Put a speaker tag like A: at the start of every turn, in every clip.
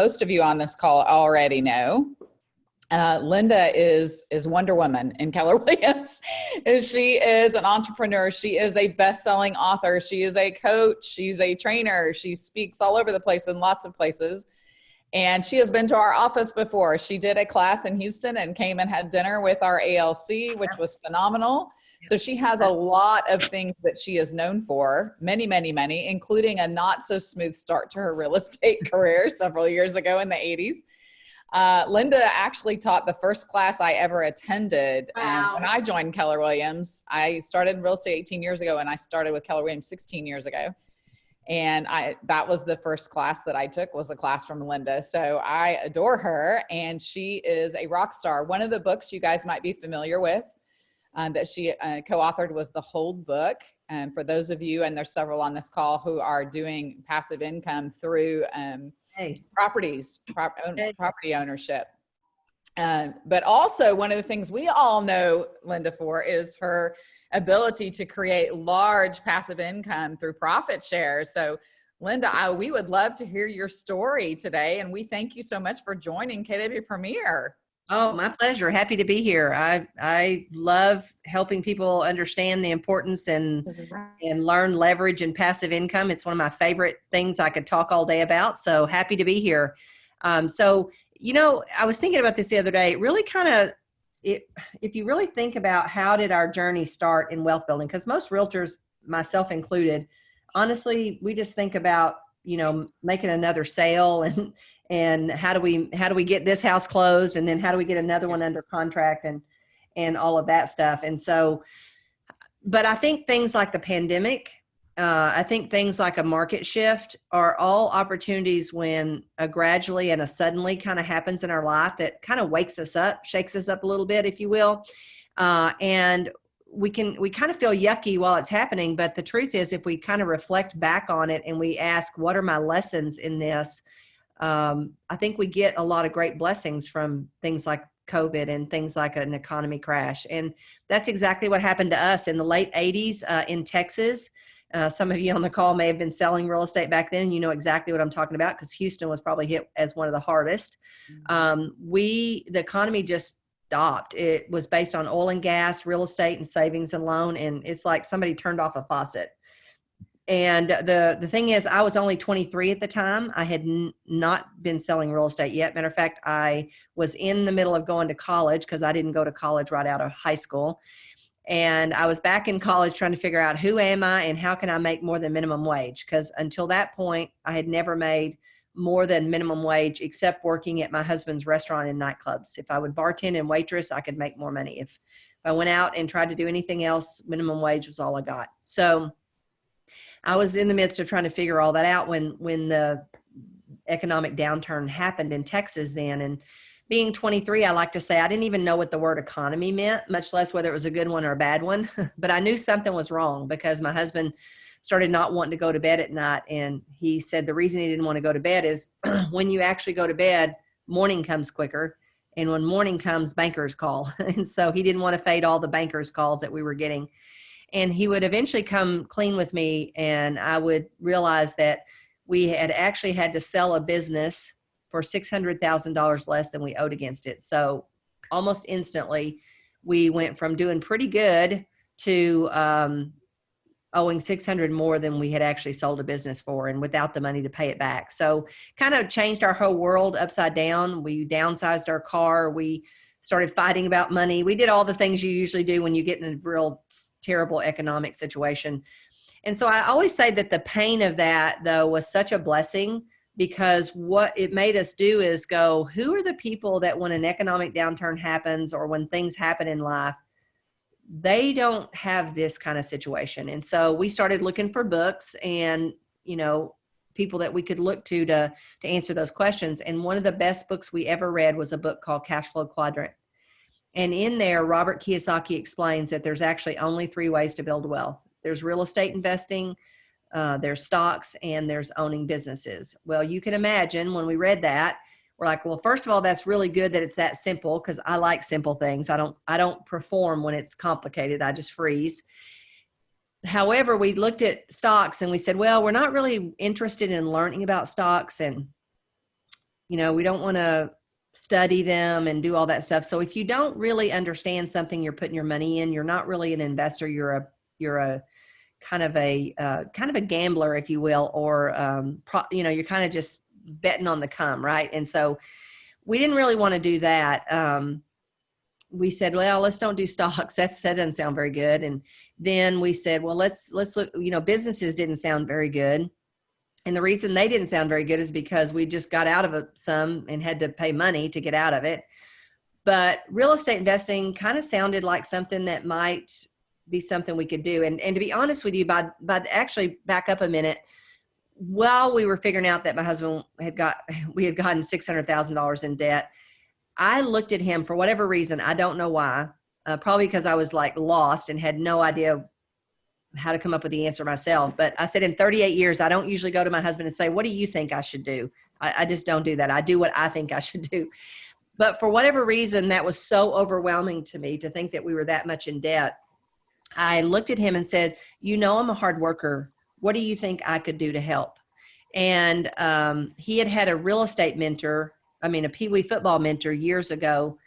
A: most of you on this call already know, Linda is Wonder Woman in Keller Williams. She is an entrepreneur. She is a best-selling author. She is a coach. She's a trainer. She speaks all over the place in lots of places. And she has been to our office before. She did a class in Houston and came and had dinner with our ALC, which was phenomenal. So she has a lot of things that she is known for, many, many, many, including a not so smooth start to her real estate career several years ago in the 80s. Linda actually taught the first class I ever attended.
B: Wow.
A: When I joined Keller Williams. I started in real estate 18 years ago, and I started with Keller Williams 16 years ago. And that was the first class that I took, was a class from Linda. So I adore her, and she is a rock star. One of the books you guys might be familiar with that she co-authored was the Hold book. And for those of you, and there's several on this call, who are doing passive income through property ownership. But also, one of the things we all know Linda for is her ability to create large passive income through profit shares. So Linda, we would love to hear your story today, and we thank you so much for joining KW Premier.
B: Oh, my pleasure. Happy to be here. I love helping people understand the importance and learn leverage and passive income. It's one of my favorite things I could talk all day about. So happy to be here. So, I was thinking about this the other day. It really if you really think about how did our journey start in wealth building, because most realtors, myself included, honestly, we just think about, making another sale and how do we get this house closed, and then how do we get another one under contract and all of that stuff. And so, but I think things like the pandemic, I think things like a market shift are all opportunities when a gradually and a suddenly kind of happens in our life that kind of wakes us up, shakes us up a little bit, if you will. And we kind of feel yucky while it's happening. But the truth is, if we kind of reflect back on it and we ask, what are my lessons in this? I think we get a lot of great blessings from things like COVID and things like an economy crash. And that's exactly what happened to us in the late 80s in Texas. Some of you on the call may have been selling real estate back then. You know exactly what I'm talking about, because Houston was probably hit as one of the hardest. The economy just stopped. It was based on oil and gas, real estate, and savings and loan. And it's like somebody turned off a faucet. And the thing is, I was only 23 at the time. I had not been selling real estate yet. Matter of fact, I was in the middle of going to college, because I didn't go to college right out of high school. And I was back in college trying to figure out, who am I and how can I make more than minimum wage? Because until that point, I had never made more than minimum wage, except working at my husband's restaurant and nightclubs. If I would bartend and waitress, I could make more money. If I went out and tried to do anything else, minimum wage was all I got. So I was in the midst of trying to figure all that out when the economic downturn happened in Texas then. And being 23, I like to say I didn't even know what the word economy meant, much less whether it was a good one or a bad one. But I knew something was wrong, because my husband started not wanting to go to bed at night. And he said the reason he didn't want to go to bed is when you actually go to bed, morning comes quicker. And when morning comes, bankers call. And so he didn't want to fade all the bankers calls that we were getting. And he would eventually come clean with me, and I would realize that we had actually had to sell a business for $600,000 less than we owed against it. So almost instantly, we went from doing pretty good to owing $600 more than we had actually sold a business for, and without the money to pay it back. So kind of changed our whole world upside down. We downsized our car. We started fighting about money. We did all the things you usually do when you get in a real terrible economic situation. And so I always say that the pain of that, though, was such a blessing, because what it made us do is go, who are the people that when an economic downturn happens or when things happen in life, they don't have this kind of situation. And so we started looking for books and, people that we could look to answer those questions. And one of the best books we ever read was a book called Cash Flow Quadrant. And in there, Robert Kiyosaki explains that there's actually only 3 ways to build wealth. There's real estate investing, there's stocks, and there's owning businesses. Well, you can imagine when we read that, we're like, well, first of all, that's really good that it's that simple, because I like simple things. I don't perform when it's complicated. I just freeze. However, we looked at stocks and we said, well, we're not really interested in learning about stocks. And we don't want to study them and do all that stuff. So if you don't really understand something you're putting your money in, you're not really an investor. You're a kind of a gambler, if you will, or you're kind of just betting on the come, right? And so we didn't really want to do that. We said, well, let's don't do stocks. That doesn't sound very good. And then we said, well, let's look, businesses didn't sound very good. And the reason they didn't sound very good is because we just got out of some and had to pay money to get out of it. But real estate investing kind of sounded like something that might be something we could do. And to be honest with you, by actually back up a minute, while we were figuring out that my husband we had gotten $600,000 in debt, I looked at him for whatever reason. I don't know why. Probably because I was like lost and had no idea how to come up with the answer myself. But I said, in 38 years, I don't usually go to my husband and say, what do you think I should do? I just don't do that. I do what I think I should do. But for whatever reason, that was so overwhelming to me to think that we were that much in debt. I looked at him and said, I'm a hard worker. What do you think I could do to help? And he had a real estate mentor, a Pee Wee football mentor years ago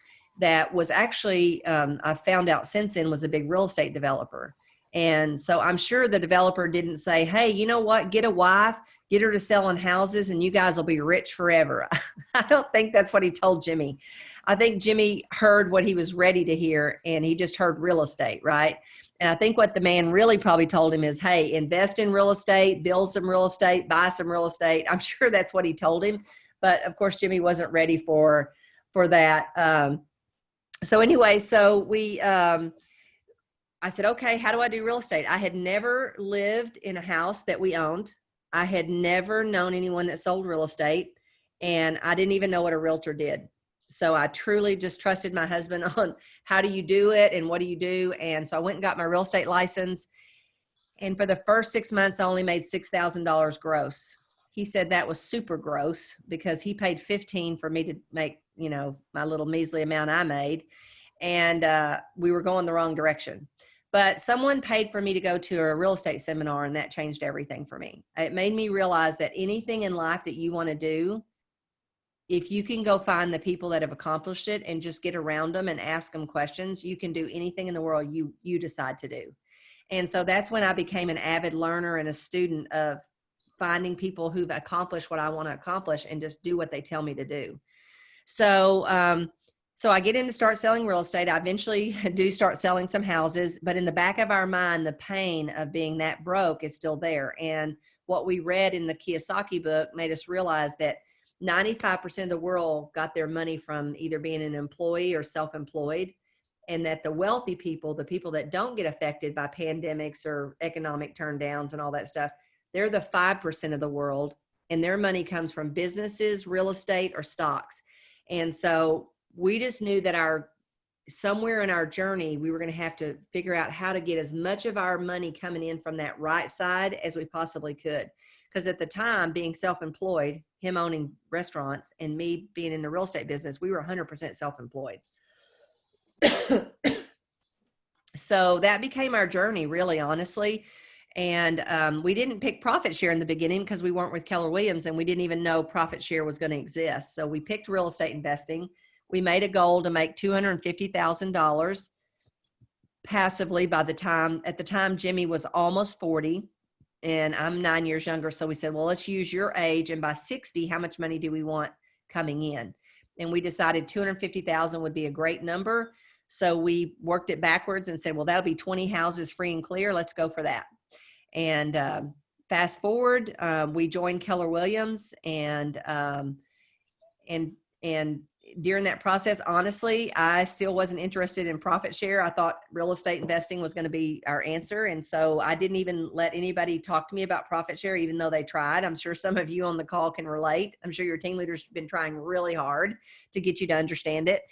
B: that was actually, I found out since then, was a big real estate developer. And so I'm sure the developer didn't say, hey, you know what, get a wife, get her to selling houses and you guys will be rich forever. I don't think that's what he told Jimmy. I think Jimmy heard what he was ready to hear and he just heard real estate, right? And I think what the man really probably told him is, hey, invest in real estate, build some real estate, buy some real estate. I'm sure that's what he told him. But of course, Jimmy wasn't ready for that. So anyway, I said, okay, how do I do real estate? I had never lived in a house that we owned. I had never known anyone that sold real estate, and I didn't even know what a realtor did. So I truly just trusted my husband on how do you do it and what do you do? And so I went and got my real estate license. And for the first 6 months, I only made $6,000 gross. He said that was super gross because he paid $15,000 for me to make, my little measly amount I made. And we were going the wrong direction. But someone paid for me to go to a real estate seminar, and that changed everything for me. It made me realize that anything in life that you want to do, if you can go find the people that have accomplished it and just get around them and ask them questions, you can do anything in the world you decide to do. And so that's when I became an avid learner and a student of finding people who've accomplished what I want to accomplish and just do what they tell me to do. So I get in to start selling real estate. I eventually do start selling some houses, but in the back of our mind, the pain of being that broke is still there. And what we read in the McKissack book made us realize that 95% of the world got their money from either being an employee or self-employed, and that the wealthy people, the people that don't get affected by pandemics or economic turndowns and all that stuff, they're the 5% of the world, and their money comes from businesses, real estate, or stocks. And so we just knew that somewhere in our journey, we were going to have to figure out how to get as much of our money coming in from that right side as we possibly could. Because at the time, being self-employed, him owning restaurants and me being in the real estate business, we were 100% self-employed. So that became our journey, really, honestly. And we didn't pick profit share in the beginning because we weren't with Keller Williams and we didn't even know profit share was going to exist. So we picked real estate investing. We made a goal to make $250,000 passively at the time, Jimmy was almost 40 and I'm 9 years younger. So we said, well, let's use your age. And by 60, how much money do we want coming in? And we decided 250,000 would be a great number. So we worked it backwards and said, well, that'll be 20 houses free and clear. Let's go for that. And fast forward, we joined Keller Williams and during that process, honestly, I still wasn't interested in profit share. I thought real estate investing was going to be our answer. And so I didn't even let anybody talk to me about profit share, even though they tried. I'm sure some of you on the call can relate. I'm sure your team leaders have been trying really hard to get you to understand it.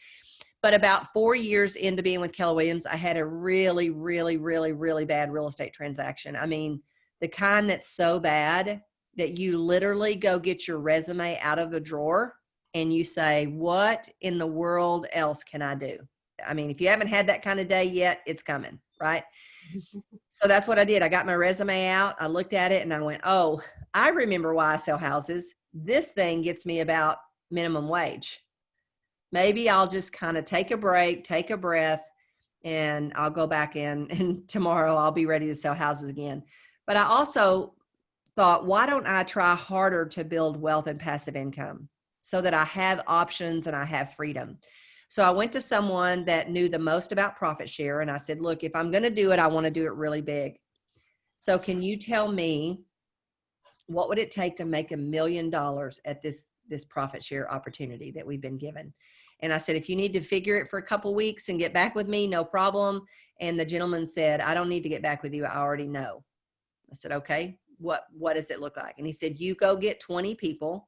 B: But about 4 years into being with Keller Williams, I had a really, really, really, really bad real estate transaction. I mean, the kind that's so bad that you literally go get your resume out of the drawer and you say, what in the world else can I do? I mean, if you haven't had that kind of day yet, it's coming, right? So that's what I did. I got my resume out. I looked at it and I went, oh, I remember why I sell houses. This thing gets me about minimum wage. Maybe I'll just kind of take a break, take a breath, and I'll go back in, and tomorrow I'll be ready to sell houses again. But I also thought, why don't I try harder to build wealth and passive income so that I have options and I have freedom? So I went to someone that knew the most about profit share, and I said, look, if I'm going to do it, I want to do it really big. So can you tell me, what would it take to make $1 million at this profit share opportunity that we've been given? And I said, if you need to figure it for a couple weeks and get back with me, no problem. And the gentleman said, I don't need to get back with you. I already know. I said, okay, what does it look like? And he said, you go get 20 people,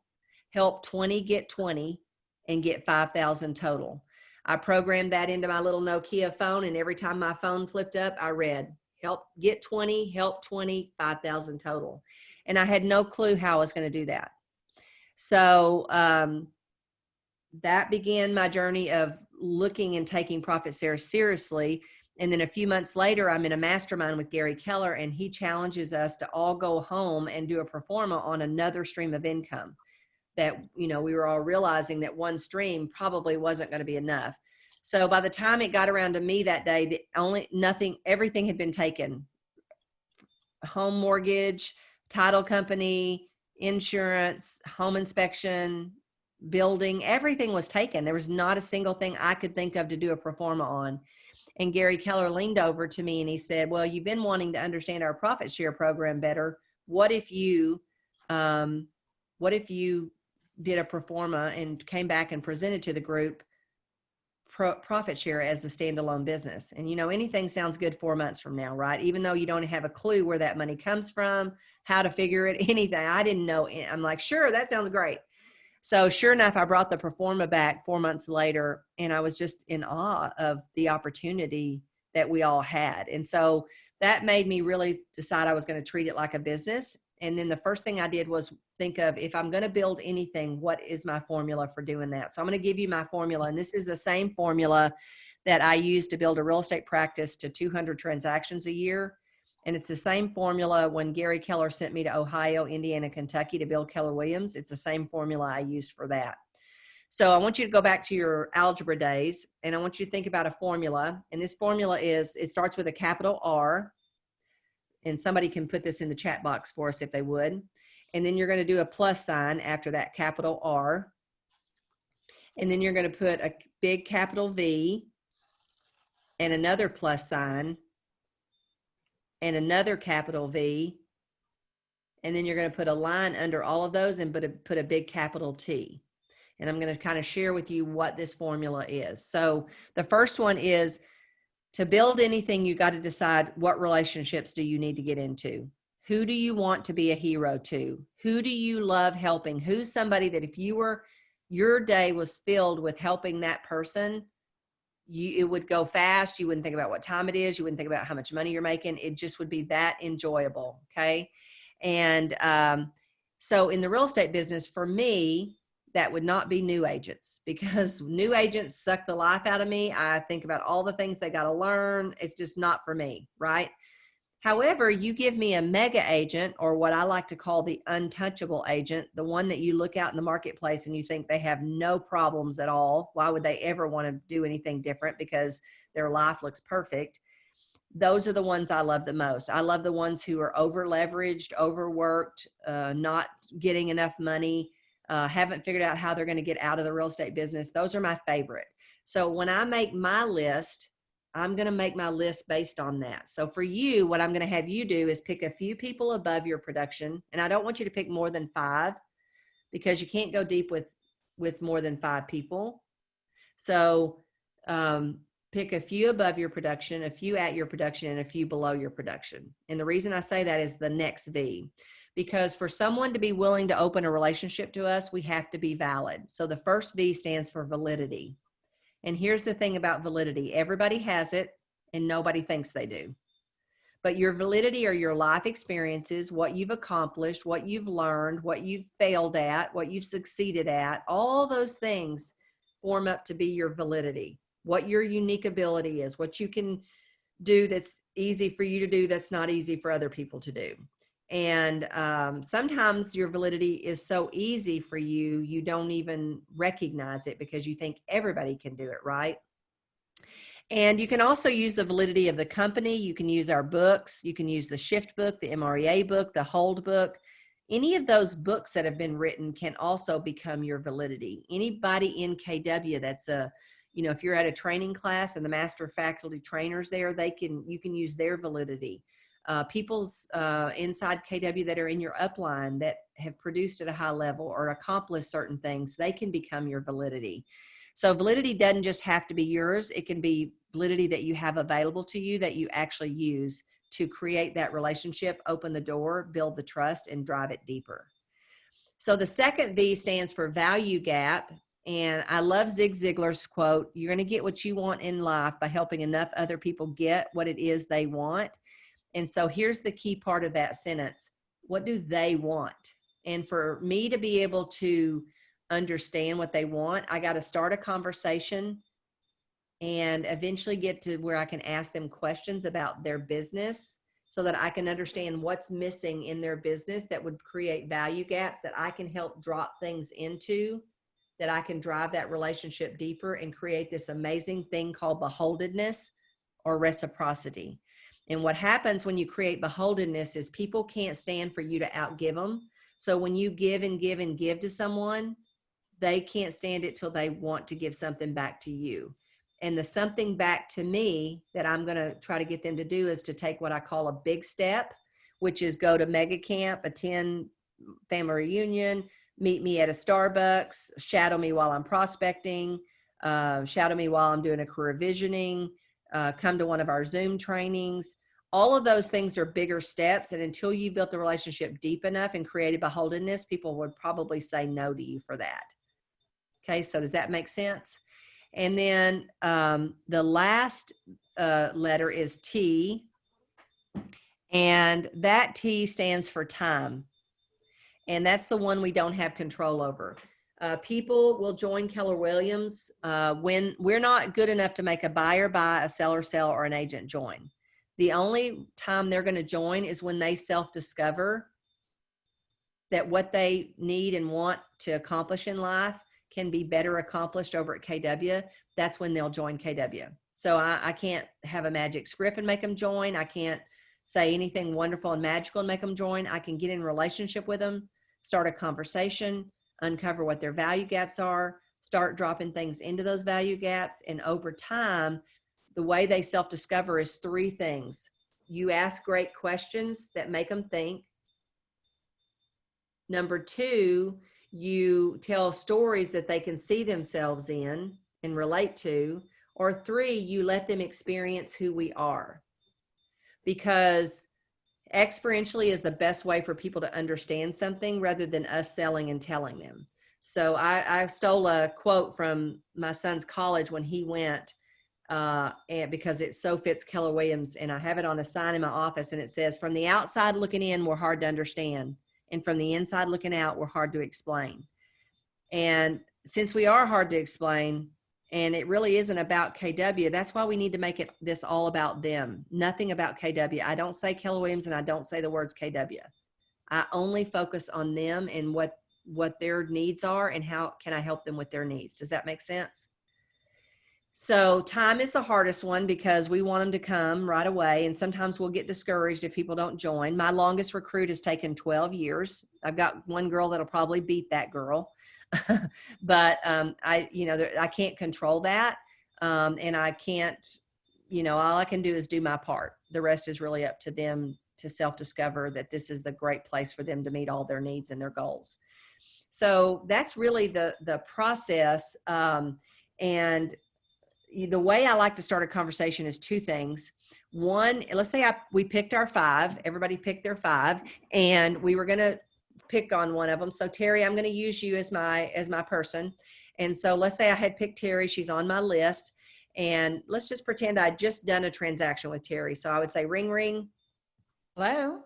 B: help 20 get 20, and get 5,000 total. I programmed that into my little Nokia phone, and every time my phone flipped up, I read, help get 20, help 20, 5,000 total. And I had no clue how I was going to do that. So that began my journey of looking and taking profit share seriously. And then a few months later, I'm in a mastermind with Gary Keller, and he challenges us to all go home and do a pro forma on another stream of income. That, we were all realizing that one stream probably wasn't going to be enough. So by the time it got around to me that day, everything had been taken. Home mortgage, title company, insurance, home inspection, building, everything was taken. There was not a single thing I could think of to do a pro forma on. And Gary Keller leaned over to me and he said, well, you've been wanting to understand our profit share program better. What if you did a pro forma and came back and presented to the group profit share as a standalone business? And anything sounds good 4 months from now, right? Even though you don't have a clue where that money comes from, how to figure it, anything. I didn't know. I'm like, sure, that sounds great. So sure enough, I brought the pro forma back 4 months later, and I was just in awe of the opportunity that we all had. And so that made me really decide I was going to treat it like a business. And then the first thing I did was think of, if I'm going to build anything, what is my formula for doing that? So I'm going to give you my formula. And this is the same formula that I use to build a real estate practice to 200 transactions a year. And it's the same formula when Gary Keller sent me to Ohio, Indiana, Kentucky to build Keller Williams. It's the same formula I used for that. So I want you to go back to your algebra days, and I want you to think about a formula. And this formula it starts with a capital R. And somebody can put this in the chat box for us if they would. And then you're going to do a plus sign after that capital R. And then you're going to put a big capital V and another plus sign and another capital V. And then you're going to put a line under all of those and put a big capital T. And I'm going to kind of share with you what this formula is. So the first one is, to build anything, you got to decide, what relationships do you need to get into? Who do you want to be a hero to? Who do you love helping? Who's somebody that if your day was filled with helping that person, it would go fast. You wouldn't think about what time it is. You wouldn't think about how much money you're making. It just would be that enjoyable. Okay. And so in the real estate business, for me, that would not be new agents, because new agents suck the life out of me. I think about all the things they got to learn. It's just not for me, right? However, you give me a mega agent, or what I like to call the untouchable agent, the one that you look out in the marketplace and you think they have no problems at all. Why would they ever want to do anything different? Because their life looks perfect. Those are the ones I love the most. I love the ones who are over leveraged, overworked, not getting enough money, haven't figured out how they're going to get out of the real estate business. Those are my favorite. So when I make my list, I'm going to make my list based on that. So for you, what I'm going to have you do is pick a few people above your production. And I don't want you to pick more than 5, because you can't go deep with more than 5 people. So pick a few above your production, a few at your production, and a few below your production. And the reason I say that is the next V. Because for someone to be willing to open a relationship to us, we have to be valid. So the first V stands for validity. And here's the thing about validity. Everybody has it and nobody thinks they do. But your validity are your life experiences, what you've accomplished, what you've learned, what you've failed at, what you've succeeded at. All those things form up to be your validity. What your unique ability is, what you can do that's easy for you to do that's not easy for other people to do. And sometimes your validity is so easy for you, you don't even recognize it because you think everybody can do it, right? And you can also use the validity of the company. You can use our books. You can use the Shift book, the MREA book, the Hold book. Any of those books that have been written can also become your validity. Anybody in KW that's if you're at a training class and the master faculty trainers there, you can use their validity. People's inside KW that are in your upline that have produced at a high level or accomplished certain things, they can become your validity. So validity doesn't just have to be yours. It can be validity that you have available to you that you actually use to create that relationship, open the door, build the trust, and drive it deeper. So the second V stands for value gap. And I love Zig Ziglar's quote, you're going to get what you want in life by helping enough other people get what it is they want. And so here's the key part of that sentence. What do they want? And for me to be able to understand what they want, I got to start a conversation and eventually get to where I can ask them questions about their business so that I can understand what's missing in their business that would create value gaps that I can help drop things into, that I can drive that relationship deeper and create this amazing thing called beholdenness or reciprocity. And what happens when you create beholdenness is people can't stand for you to outgive them. So when you give and give and give to someone, they can't stand it till they want to give something back to you. And the something back to me that I'm going to try to get them to do is to take what I call a big step, which is go to mega camp, attend family reunion, meet me at a Starbucks, shadow me while I'm prospecting, shadow me while I'm doing a career visioning, come to one of our Zoom trainings. All of those things are bigger steps. And until you built the relationship deep enough and created beholdenness, people would probably say no to you for that. Okay, so does that make sense? And then the last letter is T, and that T stands for time. And that's the one we don't have control over. People will join Keller Williams when we're not good enough to make a buyer buy, a seller sell, or an agent join. The only time they're going to join is when they self-discover that what they need and want to accomplish in life can be better accomplished over at KW. That's when they'll join KW. So I can't have a magic script and make them join. I can't say anything wonderful and magical and make them join. I can get in relationship with them, start a conversation, uncover what their value gaps are, start dropping things into those value gaps. And over time, the way they self-discover is three things. You ask great questions that make them think. Number two, you tell stories that they can see themselves in and relate to. Or three, you let them experience who we are. Because experientially is the best way for people to understand something rather than us selling and telling them. So I stole a quote from my son's college when he went, and because it so fits Keller Williams, and I have it on a sign in my office, and it says, from the outside looking in, we're hard to understand. And from the inside looking out, we're hard to explain. And since we are hard to explain, and it really isn't about KW, that's why we need to make this all about them. Nothing about KW. I don't say Keller Williams and I don't say the words KW. I only focus on them and what their needs are and how can I help them with their needs. Does that make sense? So time is the hardest one because we want them to come right away. And sometimes we'll get discouraged if people don't join. My longest recruit has taken 12 years. I've got one girl that'll probably beat that girl. But I can't control that. And I can't, all I can do is do my part. The rest is really up to them to self-discover that this is the great place for them to meet all their needs and their goals. So that's really the process. And the way I like to start a conversation is two things. One, let's say we picked our 5, everybody picked their 5, and we were going to pick on one of them. So Terry, I'm going to use you as my person. And so let's say I had picked Terry, she's on my list, and let's just pretend I'd just done a transaction with Terry. So I would say, ring, ring.
A: Hello.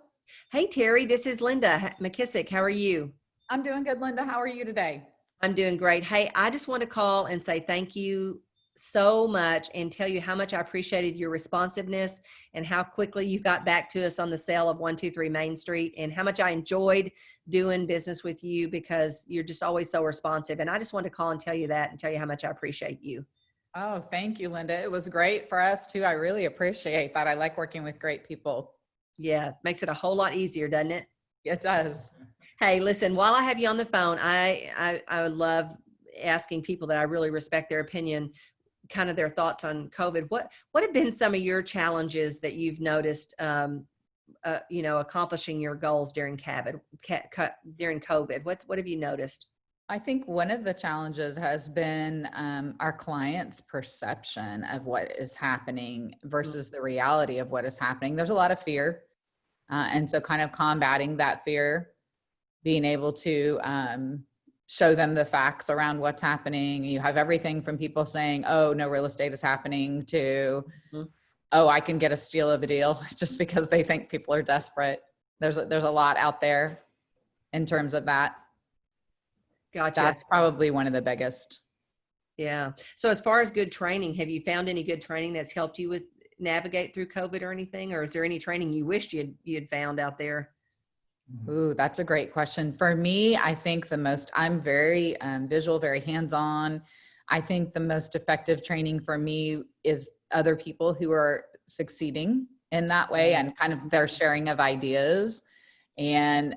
B: Hey, Terry, this is Linda McKissack. How are you?
A: I'm doing good, Linda. How are you today?
B: I'm doing great. Hey, I just want to call and say thank you so much and tell you how much I appreciated your responsiveness and how quickly you got back to us on the sale of 123 Main Street, and how much I enjoyed doing business with you because you're just always so responsive. And I just wanted to call and tell you that and tell you how much I appreciate you.
A: Oh, thank you, Linda. It was great for us too. I really appreciate that. I like working with great people.
B: Yeah, it makes it a whole lot easier, doesn't it?
A: It does.
B: Hey, listen, while I have you on the phone, I love asking people that I really respect their opinion, kind of their thoughts on COVID. What have been some of your challenges that you've noticed, accomplishing your goals during during COVID? What have you noticed?
A: I think one of the challenges has been our clients' perception of what is happening versus the reality of what is happening. There's a lot of fear. And so kind of combating that fear, being able to show them the facts around what's happening. You have everything from people saying, oh, no real estate is happening, to, oh, I can get a steal of a deal just because they think people are desperate. There's a lot out there in terms of that.
B: Gotcha.
A: That's probably one of the biggest.
B: Yeah. So as far as good training, have you found any good training that's helped you with navigate through COVID or anything? Or is there any training you wished you'd found out there?
A: Ooh, that's a great question. For me, I think I'm very visual, very hands-on. I think the most effective training for me is other people who are succeeding in that way and kind of their sharing of ideas. And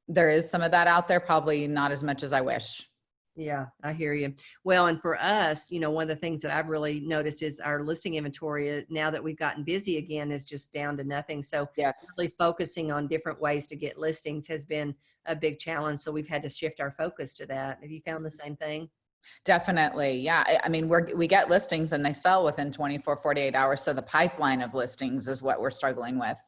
A: there is some of that out there, probably not as much as I wish.
B: Yeah, I hear you. Well, and for us, one of the things that I've really noticed is our listing inventory, now that we've gotten busy again, is just down to nothing. So
A: yes,
B: really focusing on different ways to get listings has been a big challenge. So we've had to shift our focus to that. Have you found the same thing?
A: Definitely. Yeah. I mean, we get listings and they sell within 24, 48 hours. So the pipeline of listings is what we're struggling with.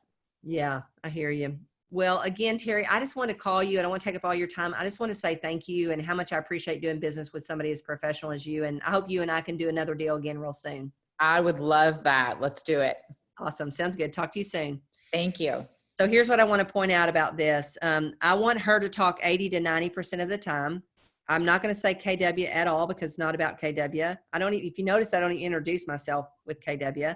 B: Yeah, I hear you. Well, again, Terry, I just want to call you. I don't want to take up all your time. I just want to say thank you and how much I appreciate doing business with somebody as professional as you. And I hope you and I can do another deal again real soon.
A: I would love that. Let's do it.
B: Awesome. Sounds good. Talk to you soon.
A: Thank you. So
B: here's what I want to point out about this. I want her to talk 80 to 90% of the time. I'm not going to say KW at all because it's not about KW. If you notice, I don't even introduce myself with KW.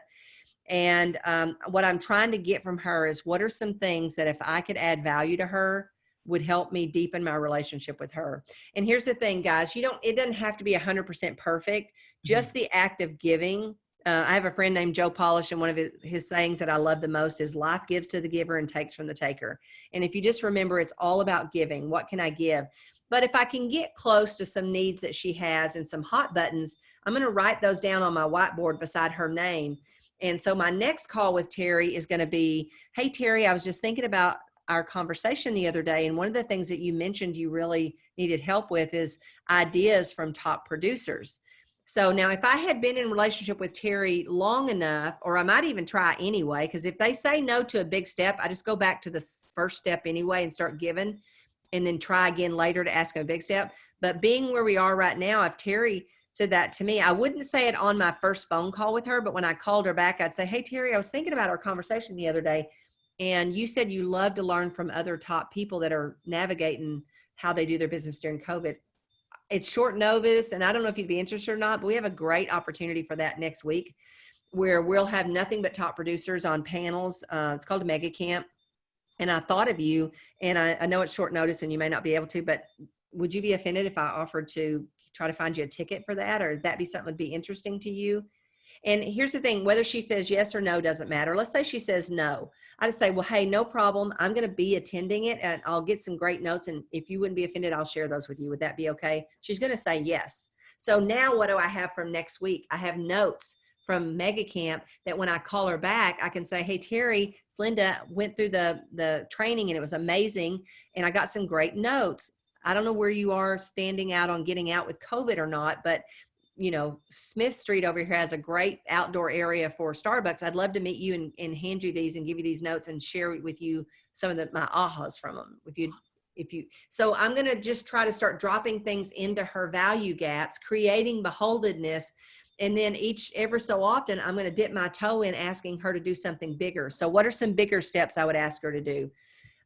B: And what I'm trying to get from her is what are some things that if I could add value to her would help me deepen my relationship with her. And here's the thing, guys, it doesn't have to be 100% perfect. Just the act of giving. I have a friend named Joe Polish, and one of his sayings that I love the most is life gives to the giver and takes from the taker. And if you just remember, it's all about giving. What can I give? But if I can get close to some needs that she has and some hot buttons, I'm going to write those down on my whiteboard beside her name. And so my next call with Terry is going to be, hey, Terry, I was just thinking about our conversation the other day. And one of the things that you mentioned you really needed help with is ideas from top producers. So now if I had been in relationship with Terry long enough, or I might even try anyway, because if they say no to a big step, I just go back to the first step anyway and start giving and then try again later to ask them a big step. But being where we are right now, if Terry said that to me, I wouldn't say it on my first phone call with her, but when I called her back, I'd say, hey, Terry, I was thinking about our conversation the other day, and you said you love to learn from other top people that are navigating how they do their business during COVID. It's short notice, and I don't know if you'd be interested or not, but we have a great opportunity for that next week where we'll have nothing but top producers on panels. It's called a mega camp. And I thought of you, and I know it's short notice and you may not be able to, but would you be offended if I offered to try to find you a ticket for that, or that be something that would be interesting to you? And here's the thing, whether she says yes or no doesn't matter. Let's say she says no. I just say, well, hey, no problem. I'm going to be attending it and I'll get some great notes. And if you wouldn't be offended, I'll share those with you. Would that be okay? She's going to say yes. So now what do I have from next week? I have notes from Mega Camp that when I call her back, I can say, hey, Terry, Linda went through the training and it was amazing. And I got some great notes. I don't know where you are standing out on getting out with COVID or not, but Smith Street over here has a great outdoor area for Starbucks. I'd love to meet you and hand you these and give you these notes and share with you some of my ahas from them. So I'm going to just try to start dropping things into her value gaps, creating beholdenness. And then every so often, I'm going to dip my toe in asking her to do something bigger. So what are some bigger steps I would ask her to do?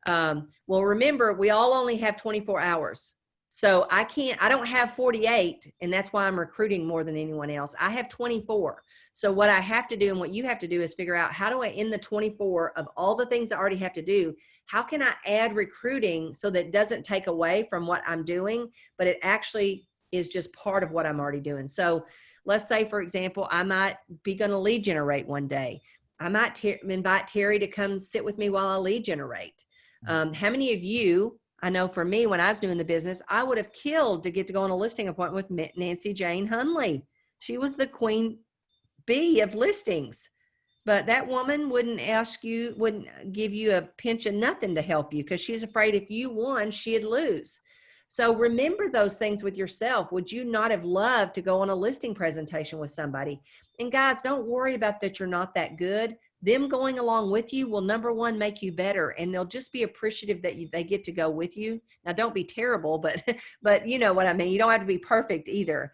B: Well, remember, we all only have 24 hours. So I don't have 48, and that's why I'm recruiting more than anyone else. I have 24. So what I have to do and what you have to do is figure out, how do I, in the 24 of all the things I already have to do, how can I add recruiting so that it doesn't take away from what I'm doing, but it actually is just part of what I'm already doing. So let's say, for example, I might be going to lead generate one day. I might invite Terry to come sit with me while I lead generate. How many of you, I know for me, when I was doing the business, I would have killed to get to go on a listing appointment with Nancy Jane Hunley. She was the queen bee of listings, but that woman wouldn't give you a pinch of nothing to help you, because she's afraid if you won, she'd lose. So remember those things with yourself. Would you not have loved to go on a listing presentation with somebody? And guys, don't worry about that you're not that good. Them going along with you will, number one, make you better, and they'll just be appreciative that they get to go with you. Now, don't be terrible, but you know what I mean. You don't have to be perfect either.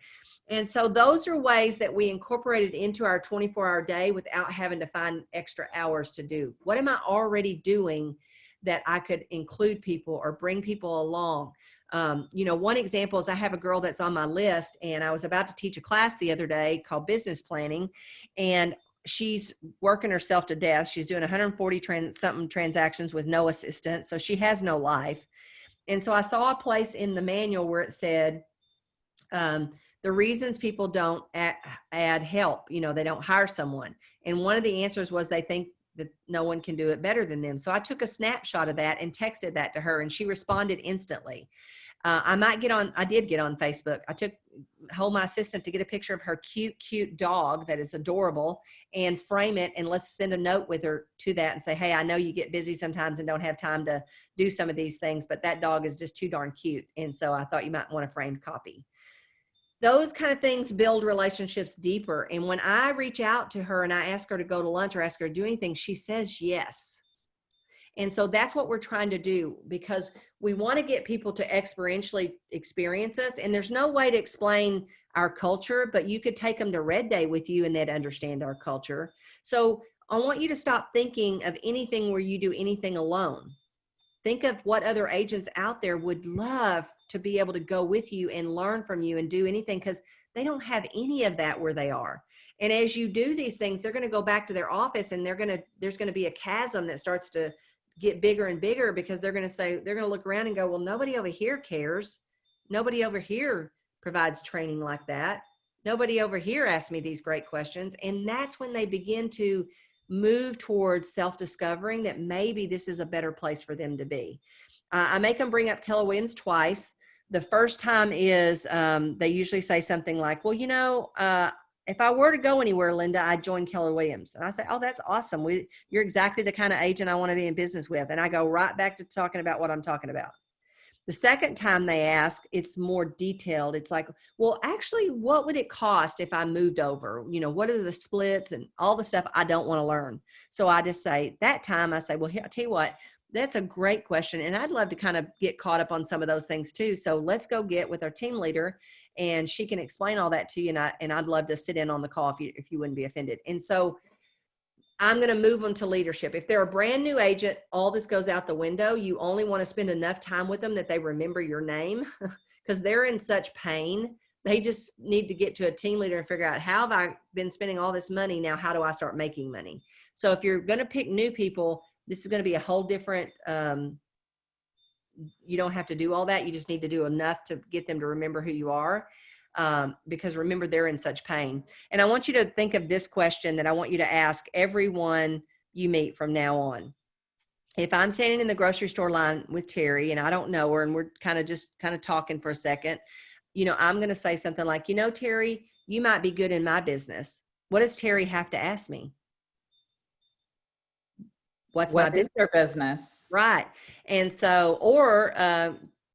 B: And so those are ways that we incorporated into our 24-hour day without having to find extra hours to do. What am I already doing that I could include people or bring people along? One example is I have a girl that's on my list, and I was about to teach a class the other day called business planning, and she's working herself to death. She's doing 140 something transactions with no assistant. So she has no life. And so I saw a place in the manual where it said, the reasons people don't add help, they don't hire someone. And one of the answers was they think that no one can do it better than them. So I took a snapshot of that and texted that to her, and she responded instantly. I did get on Facebook. I told my assistant to get a picture of her cute dog that is adorable and frame it, and let's send a note with her to that and say, hey, I know you get busy sometimes and don't have time to do some of these things, but that dog is just too darn cute. And so I thought you might want a framed copy. Those kind of things build relationships deeper. And when I reach out to her and I ask her to go to lunch or ask her to do anything, she says yes. And so that's what we're trying to do, because we want to get people to experientially experience us. And there's no way to explain our culture, but you could take them to Red Day with you and they'd understand our culture. So I want you to stop thinking of anything where you do anything alone. Think of what other agents out there would love to be able to go with you and learn from you and do anything, because they don't have any of that where they are. And as you do these things, they're going to go back to their office, and there's going to be a chasm that starts to get bigger and bigger, because they're going to look around and go, well, nobody over here cares. Nobody over here provides training like that. Nobody over here asks me these great questions. And that's when they begin to move towards self-discovering that maybe this is a better place for them to be. I make them bring up Keller Williams twice. The first time is they usually say something like, well, if I were to go anywhere, Linda, I'd join Keller Williams. And I say, oh, that's awesome. You're exactly the kind of agent I want to be in business with. And I go right back to talking about what I'm talking about. The second time they ask, it's more detailed. It's like, well, actually, what would it cost if I moved over? What are the splits and all the stuff I don't want to learn? So I just say, that time I say, well, I'll tell you what, that's a great question. And I'd love to kind of get caught up on some of those things too. So let's go get with our team leader, and she can explain all that to you. And I'd love to sit in on the call if you wouldn't be offended. And so I'm going to move them to leadership. If they're a brand new agent, all this goes out the window. You only want to spend enough time with them that they remember your name, because they're in such pain. They just need to get to a team leader and figure out, how have I been spending all this money? Now, how do I start making money? So if you're going to pick new people, this is going to be a whole different, you don't have to do all that. You just need to do enough to get them to remember who you are. Because remember, they're in such pain. And I want you to think of this question that I want you to ask everyone you meet from now on. If I'm standing in the grocery store line with Terry and I don't know her, and we're kind of talking for a second, I'm going to say something like, Terry, you might be good in my business. What does Terry have to ask me? What is
A: your business?
B: Right. And so,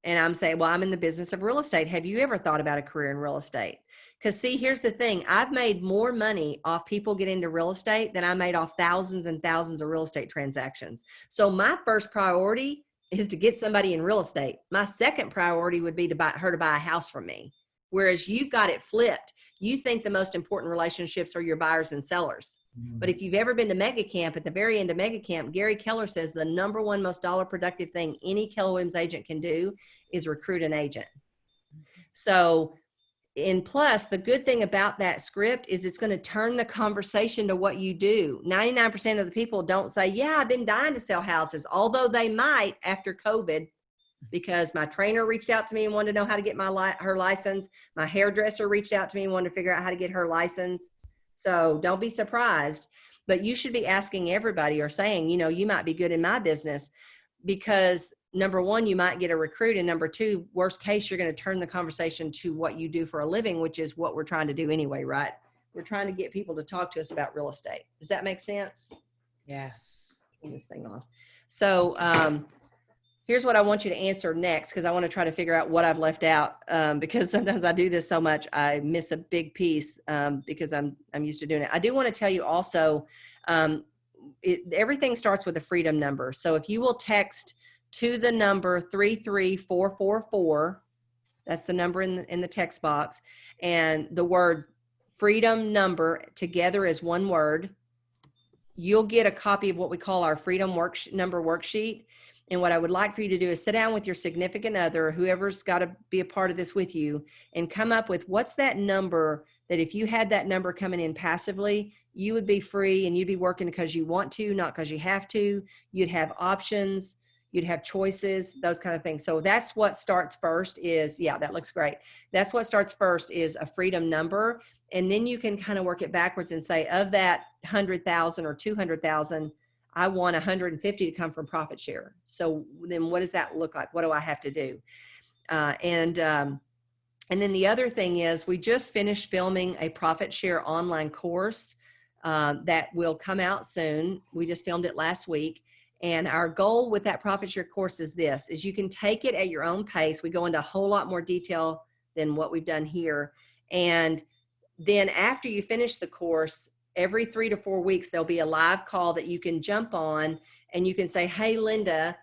B: and I'm saying, well, I'm in the business of real estate. Have you ever thought about a career in real estate? Because see, here's the thing. I've made more money off people getting into real estate than I made off thousands and thousands of real estate transactions. So my first priority is to get somebody in real estate. My second priority would be to buy a house from me. Whereas you've got it flipped. You think the most important relationships are your buyers and sellers. But if you've ever been to Mega Camp, at the very end of Mega Camp, Gary Keller says the number one most dollar productive thing any Keller Williams agent can do is recruit an agent. So, and plus, the good thing about that script is it's going to turn the conversation to what you do. 99% of the people don't say, yeah, I've been dying to sell houses, although they might after COVID, because my trainer reached out to me and wanted to know how to get her license. My hairdresser reached out to me and wanted to figure out how to get her license. So don't be surprised, but you should be asking everybody or saying, you know, you might be good in my business, because number one, you might get a recruit, and number two, worst case, you're going to turn the conversation to what you do for a living, which is what we're trying to do anyway, right? We're trying to get people to talk to us about real estate. Does that make sense?
A: Yes.
B: Turn this thing off. So here's what I want you to answer next, because I want to try to figure out what I've left out, because sometimes I do this so much I miss a big piece, because I'm used to doing it. I do want to tell you also, everything starts with a freedom number. So if you will text to the number 33444, that's the number in the text box, and the word freedom number together as one word, you'll get a copy of what we call our freedom number worksheet. And what I would like for you to do is sit down with your significant other, whoever's got to be a part of this with you, and come up with what's that number that if you had that number coming in passively, you would be free and you'd be working because you want to, not because you have to. You'd have options, you'd have choices, those kind of things. So that's what starts first is, yeah, that looks great. That's what starts first is a freedom number. And then you can kind of work it backwards and say, of that 100,000 or 200,000, I want 150 to come from profit share. So then what does that look like? What do I have to do? And then the other thing is we just finished filming a profit share online course that will come out soon. We just filmed it last week. And our goal with that profit share course is this, is you can take it at your own pace. We go into a whole lot more detail than what we've done here. And then after you finish the course, every 3 to 4 weeks, there'll be a live call that you can jump on and you can say, hey, Linda,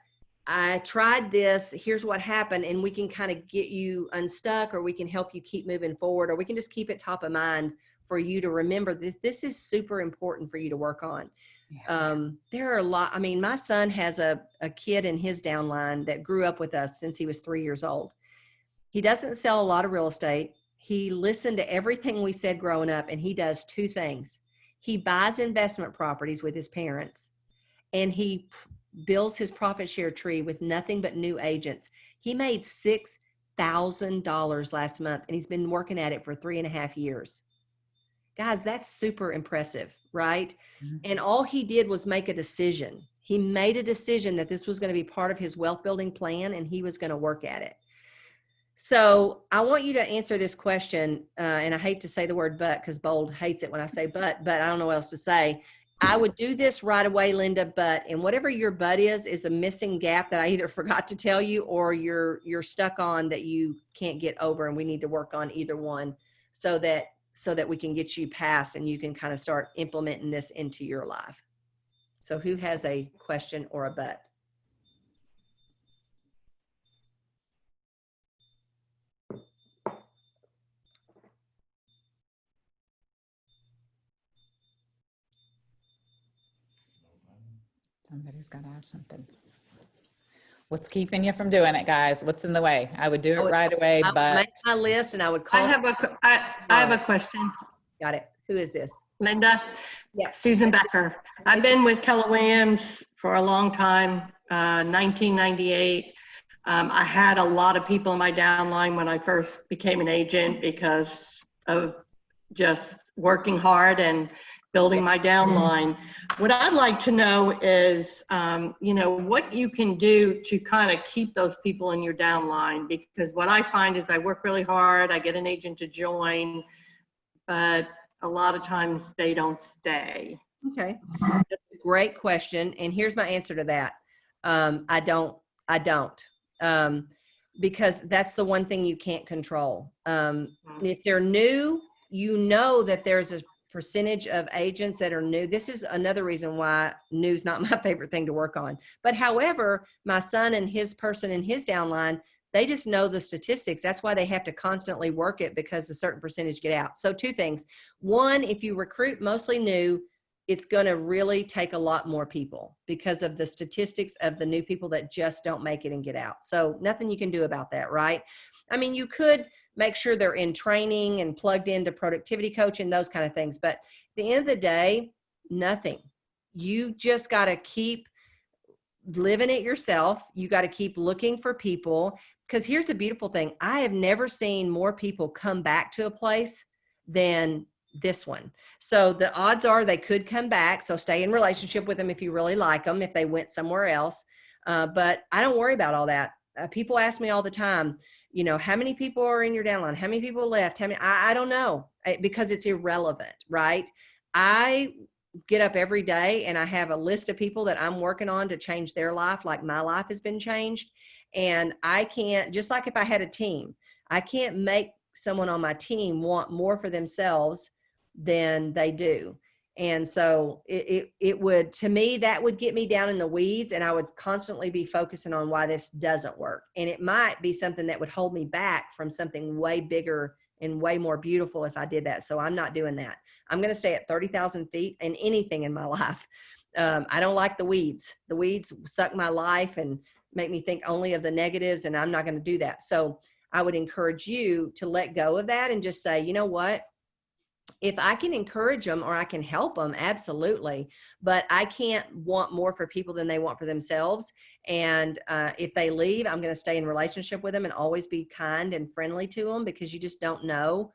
B: I tried this, here's what happened. And we can kind of get you unstuck, or we can help you keep moving forward, or we can just keep it top of mind for you to remember that this is super important for you to work on. Yeah. There are a lot. I mean, my son has a kid in his downline that grew up with us since he was 3 years old. He doesn't sell a lot of real estate. He listened to everything we said growing up, and he does two things. He buys investment properties with his parents, and he builds his profit share tree with nothing but new agents. He made $6,000 last month, and he's been working at it for 3.5 years. Guys, that's super impressive, right? Mm-hmm. And all he did was make a decision. He made a decision that this was going to be part of his wealth building plan, and he was going to work at it. So I want you to answer this question, and I hate to say the word but, because Bold hates it when I say but I don't know what else to say. I would do this right away, Linda, but, and whatever your but is a missing gap that I either forgot to tell you or you're stuck on that you can't get over, and we need to work on either one so that we can get you past and you can kind of start implementing this into your life. So who has a question or a but?
A: Somebody's got to have something. What's keeping you from doing it, guys? What's in the way? I would do it right away, but
B: I would make my list and I would call.
C: I have a question.
B: Got it. Who is this?
C: Linda?
B: Yeah.
C: Susan Becker. I've been with Keller Williams for a long time, 1998. I had a lot of people in my downline when I first became an agent because of just working hard and building my downline. What I'd like to know is, what you can do to kind of keep those people in your downline, because what I find is I work really hard, I get an agent to join, but a lot of times they don't stay.
B: Okay, that's a great question. And here's my answer to that. I don't, because that's the one thing you can't control. If they're new, you know that there's a percentage of agents that are new. This is another reason why new is not my favorite thing to work on. But however, my son and his person in his downline, they just know the statistics. That's why they have to constantly work it, because a certain percentage get out. So two things. One, if you recruit mostly new, it's going to really take a lot more people because of the statistics of the new people that just don't make it and get out. So nothing you can do about that, right? I mean, you could make sure they're in training and plugged into productivity coaching, those kind of things. But at the end of the day, nothing. You just got to keep living it yourself. You got to keep looking for people, because here's the beautiful thing. I have never seen more people come back to a place than this one. So the odds are they could come back. So stay in relationship with them if you really like them, if they went somewhere else. But I don't worry about all that. People ask me all the time, you know, how many people are in your downline? How many people left? How many? I don't know, because it's irrelevant, right? I get up every day and I have a list of people that I'm working on to change their life, like my life has been changed. And I can't, just like if I had a team, I can't make someone on my team want more for themselves than they do. And so it would, to me, that would get me down in the weeds, and I would constantly be focusing on why this doesn't work. And it might be something that would hold me back from something way bigger and way more beautiful if I did that. So I'm not doing that. I'm going to stay at 30,000 feet in anything in my life. I don't like the weeds. The weeds suck my life and make me think only of the negatives, and I'm not going to do that. So I would encourage you to let go of that and just say, you know what? If I can encourage them or I can help them, absolutely. But I can't want more for people than they want for themselves. And if they leave, I'm going to stay in relationship with them and always be kind and friendly to them, because you just don't know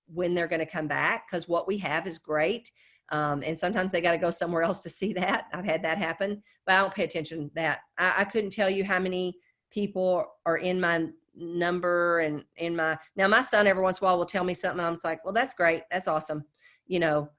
B: when they're going to come back, because what we have is great. And sometimes they got to go somewhere else to see that. I've had that happen, but I don't pay attention to that. I couldn't tell you how many people are in my number and in now my son every once in a while will tell me something. I'm just like, well, that's great. That's awesome. You know,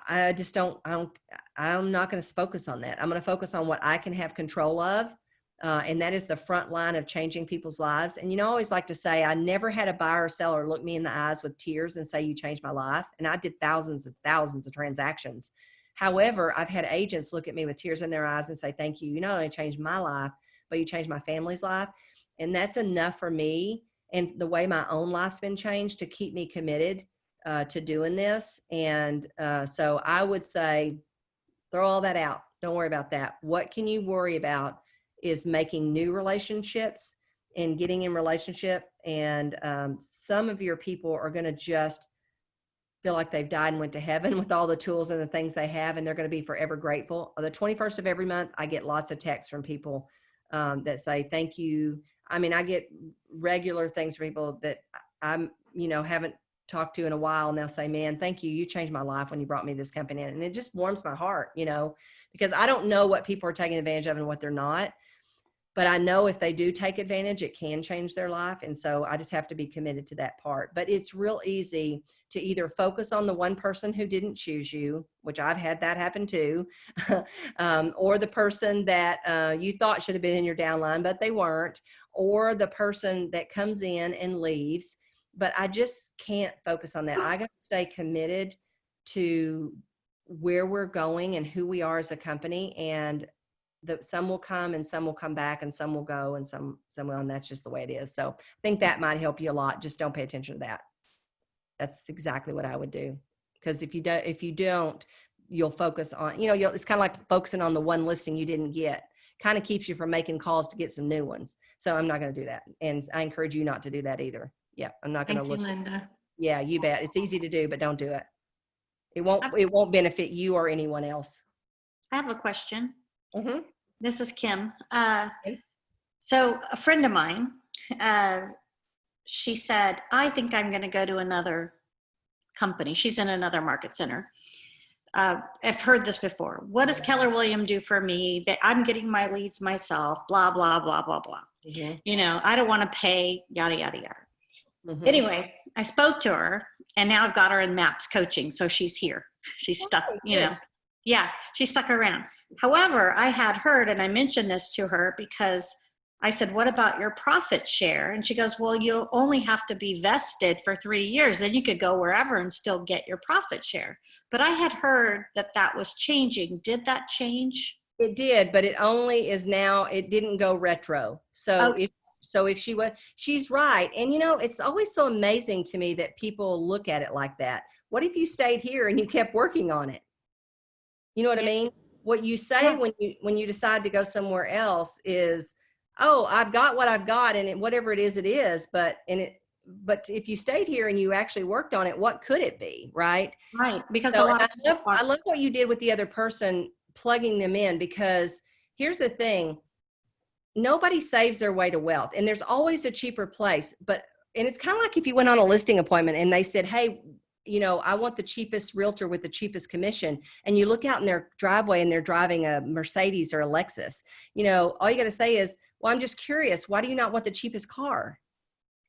B: I'm not going to focus on that. I'm going to focus on what I can have control of. And that is the front line of changing people's lives. And, you know, I always like to say, I never had a buyer or seller look me in the eyes with tears and say, you changed my life. And I did thousands of transactions. However, I've had agents look at me with tears in their eyes and say, thank you. You not only changed my life, but you changed my family's life. And that's enough for me, and the way my own life's been changed, to keep me committed to doing this. And so I would say, throw all that out. Don't worry about that. What can you worry about is making new relationships and getting in relationship. And some of your people are going to just feel like they've died and went to heaven with all the tools and the things they have, and they're going to be forever grateful. The 21st of every month, I get lots of texts from people that say, thank you. I mean, I get regular things from people that I'm, you know, haven't talked to in a while, and they'll say, man, thank you. You changed my life when you brought me this company in. And it just warms my heart, you know, because I don't know what people are taking advantage of and what they're not. But I know if they do take advantage, it can change their life. And so I just have to be committed to that part. But it's real easy to either focus on the one person who didn't choose you, which I've had that happen too, or the person that you thought should have been in your downline, but they weren't, or the person that comes in and leaves. But I just can't focus on that. I got to stay committed to where we're going and who we are as a company. And some will come and some will come back and some will go and some will, and that's just the way it is. So I think that might help you a lot. Just don't pay attention to that. That's exactly what I would do. Because if you don't, you'll focus on, you know, it's kind of like focusing on the one listing you didn't get. Kind of keeps you from making calls to get some new ones. So I'm not going to do that. And I encourage you not to do that either. Yeah. I'm not going to look.
C: Thank you, Linda.
B: Yeah, you bet. It's easy to do, but don't do it. It won't benefit you or anyone else.
D: I have a question.
B: Mm-hmm.
D: This is Kim. So a friend of mine, she said, I think I'm going to go to another company. She's in another market center. I've heard this before. What does Keller Williams do for me? That I'm getting my leads myself, blah, blah, blah, blah, blah. Mm-hmm. You know, I don't want to pay, yada, yada, yada. Mm-hmm. Anyway, I spoke to her, and now I've got her in MAPS coaching. So she's here. She's stuck, you know. Yeah, she stuck around. However, I had heard, and I mentioned this to her because I said, what about your profit share? And she goes, well, you'll only have to be vested for 3 years. Then you could go wherever and still get your profit share. But I had heard that was changing. Did that change?
B: It did, but it only is now, it didn't go retro. So okay. If she's right. And you know, it's always so amazing to me that people look at it like that. What if you stayed here and you kept working on it? You know what I
D: Yeah.
B: mean? What you say
C: Yeah.
B: when you decide to go somewhere else is, oh, I've got what I've got, and whatever it is. But if you stayed here and you actually worked on it, what could it be, right?
D: Right. Because a
B: So, and
D: lot of people
B: I
D: are,
B: love what you did with the other person, plugging them in, because here's the thing: nobody saves their way to wealth, and there's always a cheaper place. And it's kind of like if you went on a listing appointment and they said, hey, I want the cheapest realtor with the cheapest commission. And you look out in their driveway and they're driving a Mercedes or a Lexus. All you got to say is, well, I'm just curious. Why do you not want the cheapest car?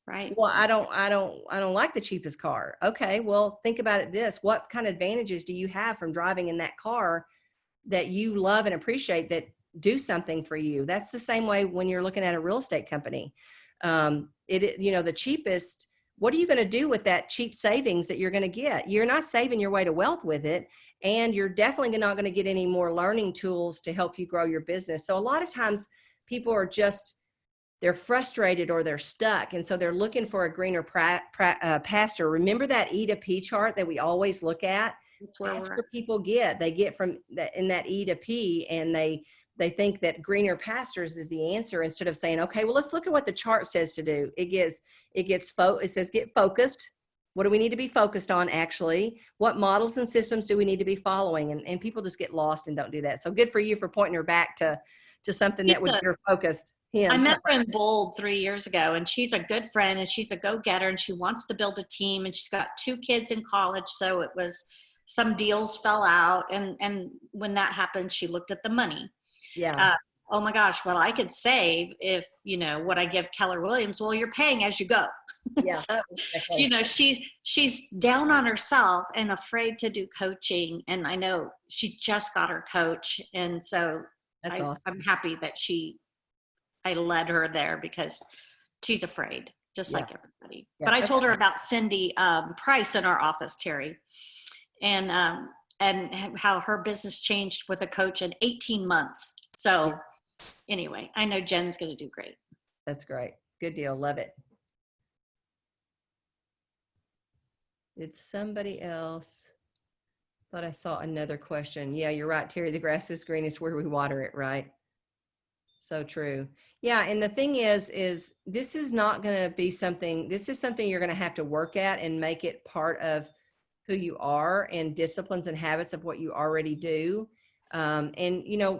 D: right.
B: Well, I don't like the cheapest car. Okay. Well, think about it what kind of advantages do you have from driving in that car that you love and appreciate that do something for you? That's the same way when you're looking at a real estate company. The cheapest, what are you going to do with that cheap savings that you're going to get? You're not saving your way to wealth with it. And you're definitely not going to get any more learning tools to help you grow your business. So a lot of times people are they're frustrated or they're stuck. And so they're looking for a greener pasture. Remember that E to P chart that we always look at?
D: That's where
B: That's
D: we're
B: where people they get from that in that E to P, and they think that greener pastures is the answer, instead of saying, okay, well, let's look at what the chart says to do. It says get focused. What do we need to be focused on actually? What models and systems do we need to be following? And people just get lost and don't do that. So good for you for pointing her back to something that would get her focused.
D: I met her in Bold 3 years ago, and she's a good friend, and she's a go-getter, and she wants to build a team, and she's got 2 kids in college. So it was, some deals fell out. And when that happened, she looked at the money.
B: Yeah.
D: Oh my gosh, well, I could save if, what I give Keller Williams. Well, you're paying as you go.
B: Yeah.
D: So,
B: Exactly.
D: she's down on herself and afraid to do coaching. And I know she just got her coach. And so
B: That's awesome.
D: I'm happy that I led her there, because she's afraid, just like everybody.
B: Yeah.
D: But I told her about Cindy Price in our office, Terry, and how her business changed with a coach in 18 months. So anyway, I know Jen's going to do great.
B: That's great. Good deal. Love it. It's somebody else. Thought I saw another question. Yeah, you're right, Terry. The grass is greenest where we water it, right? So true. Yeah. And the thing is this is not going to be something, this is something you're going to have to work at and make it part of who you are and disciplines and habits of what you already do. And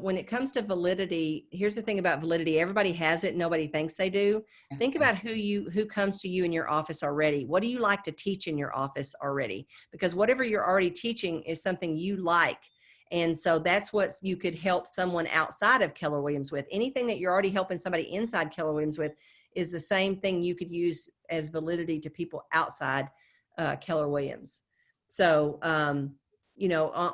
B: when it comes to validity, here's the thing about validity. Everybody has it. Nobody thinks they do. Yes. Think about who comes to you in your office already. What do you like to teach in your office already? Because whatever you're already teaching is something you like. And so that's what you could help someone outside of Keller Williams with. Anything that you're already helping somebody inside Keller Williams with is the same thing you could use as validity to people outside Keller Williams. So,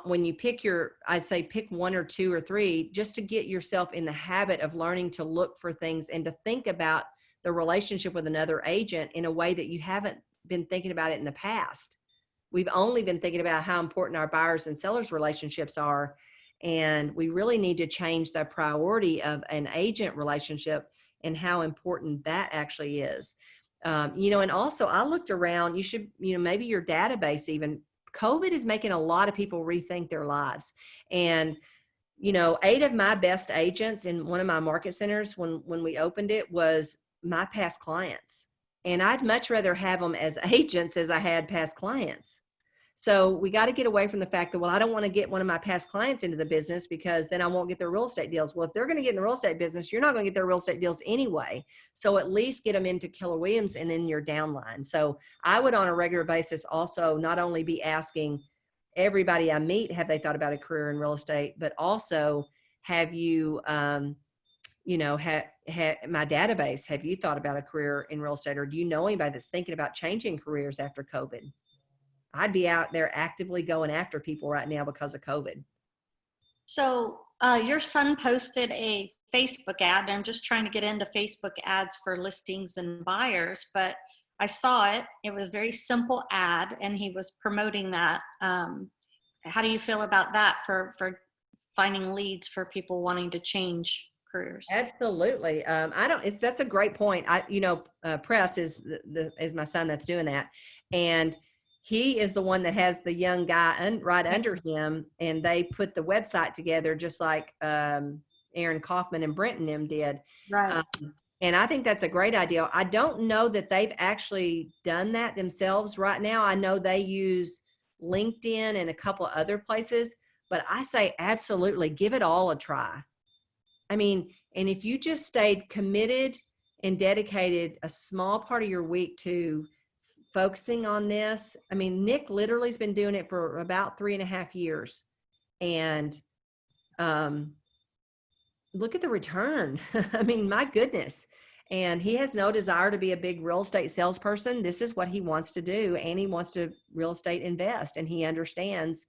B: when you pick I'd say pick 1 or 2 or 3, just to get yourself in the habit of learning to look for things and to think about the relationship with another agent in a way that you haven't been thinking about it in the past. We've only been thinking about how important our buyers and sellers relationships are. And we really need to change the priority of an agent relationship and how important that actually is. And also I looked around, you should, maybe your database even, COVID is making a lot of people rethink their lives. And, 8 of my best agents in one of my market centers when we opened it was my past clients. And I'd much rather have them as agents as I had past clients. So we got to get away from the fact that, well, I don't want to get one of my past clients into the business because then I won't get their real estate deals. Well, if they're going to get in the real estate business, you're not going to get their real estate deals anyway. So at least get them into Keller Williams and in your downline. So I would on a regular basis also not only be asking everybody I meet, have they thought about a career in real estate, but also have you, my database, have you thought about a career in real estate, or do you know anybody that's thinking about changing careers after COVID? I'd be out there actively going after people right now because of COVID.
D: So your son posted a Facebook ad. I'm just trying to get into Facebook ads for listings and buyers, but I saw it. It was a very simple ad, and he was promoting that. How do you feel about that for finding leads for people wanting to change careers?
B: Absolutely. That's a great point. Press is my son that's doing that. And he is the one that has the young guy right under him, and they put the website together just like Aaron Kaufman and Brent and them did.
D: Right.
B: And I think that's a great idea. I don't know that they've actually done that themselves right now. I know they use LinkedIn and a couple of other places, but I say absolutely give it all a try. I mean, and if you just stayed committed and dedicated a small part of your week to focusing on this. I mean, Nick literally has been doing it for about 3.5 years, and look at the return. I mean, my goodness. And he has no desire to be a big real estate salesperson. This is what he wants to do. And he wants to real estate invest. And he understands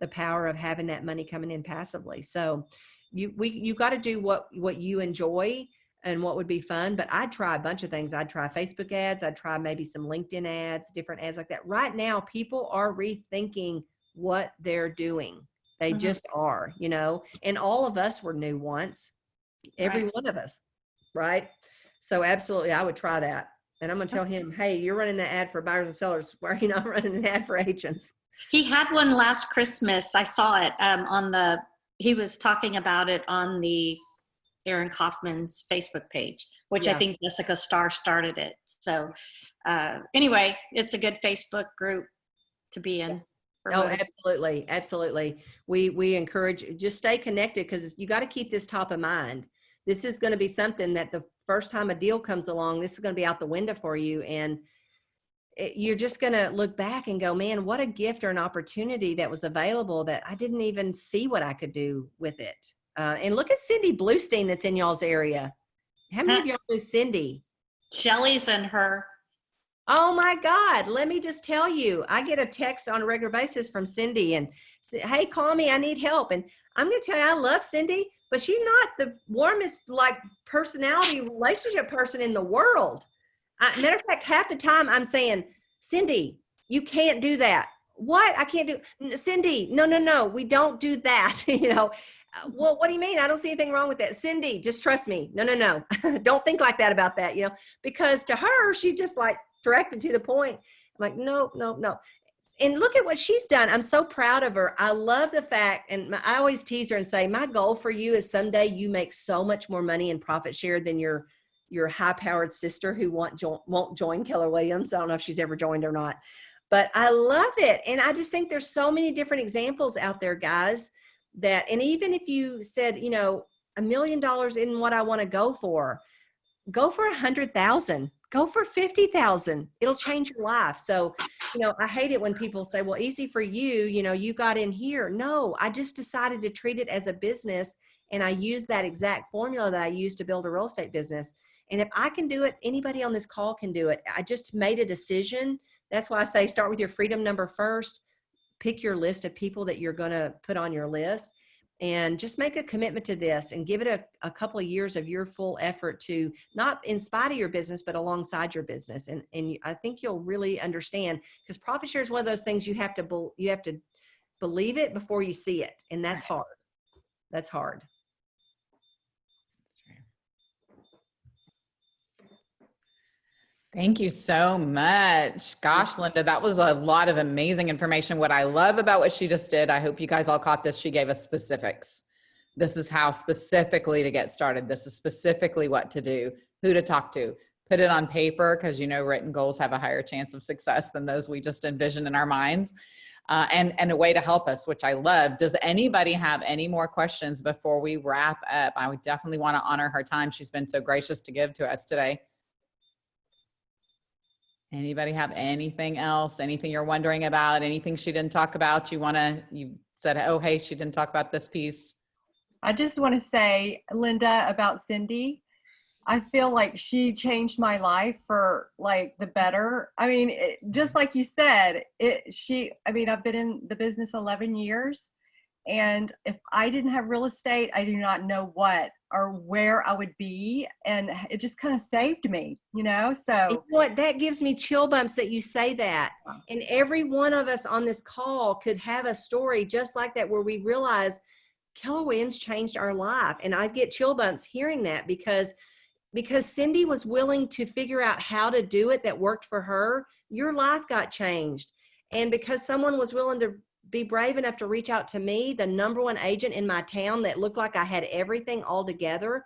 B: the power of having that money coming in passively. So you got to do what you enjoy and what would be fun. But I'd try a bunch of things. I'd try Facebook ads. I'd try maybe some LinkedIn ads, different ads like that. Right now, people are rethinking what they're doing. They just are, you know, and all of us were new once, every one of us, right? So absolutely, I would try that. And I'm going to tell him, hey, you're running that ad for buyers and sellers. Why are you not running an ad for agents?
D: He had one last Christmas. I saw it he was talking about it on the Aaron Kaufman's Facebook page, which I think Jessica Starr started it. So anyway, it's a good Facebook group to be in.
B: Oh, absolutely. Absolutely. We encourage, just stay connected, because you got to keep this top of mind. This is going to be something that the first time a deal comes along, this is going to be out the window for you. And you're just going to look back and go, man, what a gift or an opportunity that was available that I didn't even see what I could do with it. And look at Cindy Bluestein that's in y'all's area. How many of y'all know Cindy?
D: Shelly's in her.
B: Oh my God. Let me just tell you, I get a text on a regular basis from Cindy and say, hey, call me, I need help. And I'm going to tell you, I love Cindy, but she's not the warmest like personality relationship person in the world. Matter of fact, half the time I'm saying, Cindy, you can't do that. What? I can't do, Cindy, no, we don't do that. You know, well, what do you mean? I don't see anything wrong with that. Cindy, just trust me. No. Don't think like that about that, you know, because to her, she's just like, directed to the point. I'm like, no. And look at what she's done. I'm so proud of her. I love the fact, and I always tease her and say, my goal for you is someday you make so much more money in profit share than your high-powered sister who won't join Keller Williams. I don't know if she's ever joined or not, but I love it. And I just think there's so many different examples out there, guys, that, and even if you said, you know, $1 million isn't what I want to go for 100,000. Go for 50,000. It'll change your life. So, you know, I hate it when people say, well, easy for you, you know, you got in here. No, I just decided to treat it as a business. And I use that exact formula that I use to build a real estate business. And if I can do it, anybody on this call can do it. I just made a decision. That's why I say start with your freedom number first. Pick your list of people that you're going to put on your list. And just make a commitment to this and give it a couple of years of your full effort to not in spite of your business, but alongside your business. And I think you'll really understand, because profit share is one of those things you have to believe it before you see it. And that's hard. That's hard.
A: Thank you so much. Gosh, Linda, that was a lot of amazing information. What I love about what she just did, I hope you guys all caught this, she gave us specifics. This is how specifically to get started. This is specifically what to do, who to talk to. Put it on paper, because you know written goals have a higher chance of success than those we just envision in our minds. And a way to help us, which I love. Does anybody have any more questions before we wrap up? I would definitely want to honor her time. She's been so gracious to give to us today. Anybody have anything else? Anything you're wondering about? Anything she didn't talk about? You said, oh, hey, she didn't talk about this piece.
E: I just want to say, Linda, about Cindy, I feel like she changed my life for like the better. I mean, just like you said, I've been in the business 11 years. And if I didn't have real estate, I do not know what or where I would be. And it just kind of saved me, you know? So
B: you know what? That gives me chill bumps that you say that. And every one of us on this call could have a story just like that, where we realize Keller Williams changed our life. And I get chill bumps hearing that because Cindy was willing to figure out how to do it that worked for her. Your life got changed. And because someone was willing to be brave enough to reach out to me, the number one agent in my town that looked like I had everything all together,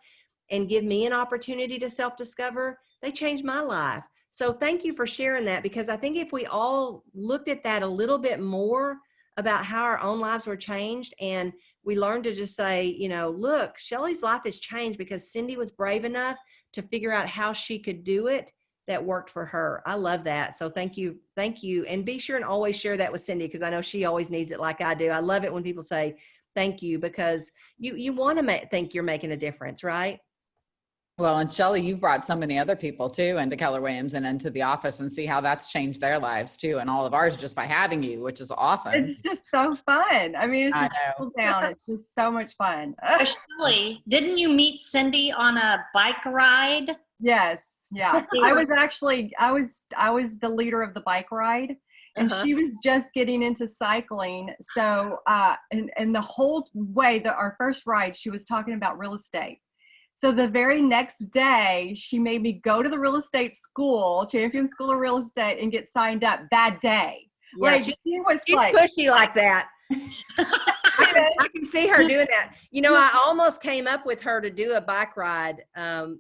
B: and give me an opportunity to self-discover, they changed my life. So thank you for sharing that, because I think if we all looked at that a little bit more about how our own lives were changed, and we learned to just say, you know, look, Shelly's life has changed because Cindy was brave enough to figure out how she could do it that worked for her. I love that. So thank you. Thank you. And be sure and always share that with Cindy, because I know she always needs it like I do. I love it when people say thank you, because you want to think you're making a difference, right?
A: Well, and Shelly, you've brought so many other people too into Keller Williams and into the office, and see how that's changed their lives too, and all of ours, just by having you, which is awesome.
E: It's just so fun. I mean, it's just trickle down. It's just so much fun.
D: Shelly, didn't you meet Cindy on a bike ride?
E: Yes. Yeah. I was the leader of the bike ride, and she was just getting into cycling. So, and the whole way our first ride, she was talking about real estate. So the very next day, she made me go to the real estate school, Champion School of Real Estate, and get signed up that day.
B: Yeah,
E: like, she was like
B: pushy like that. I can see her doing that. You know, I almost came up with her to do a bike ride.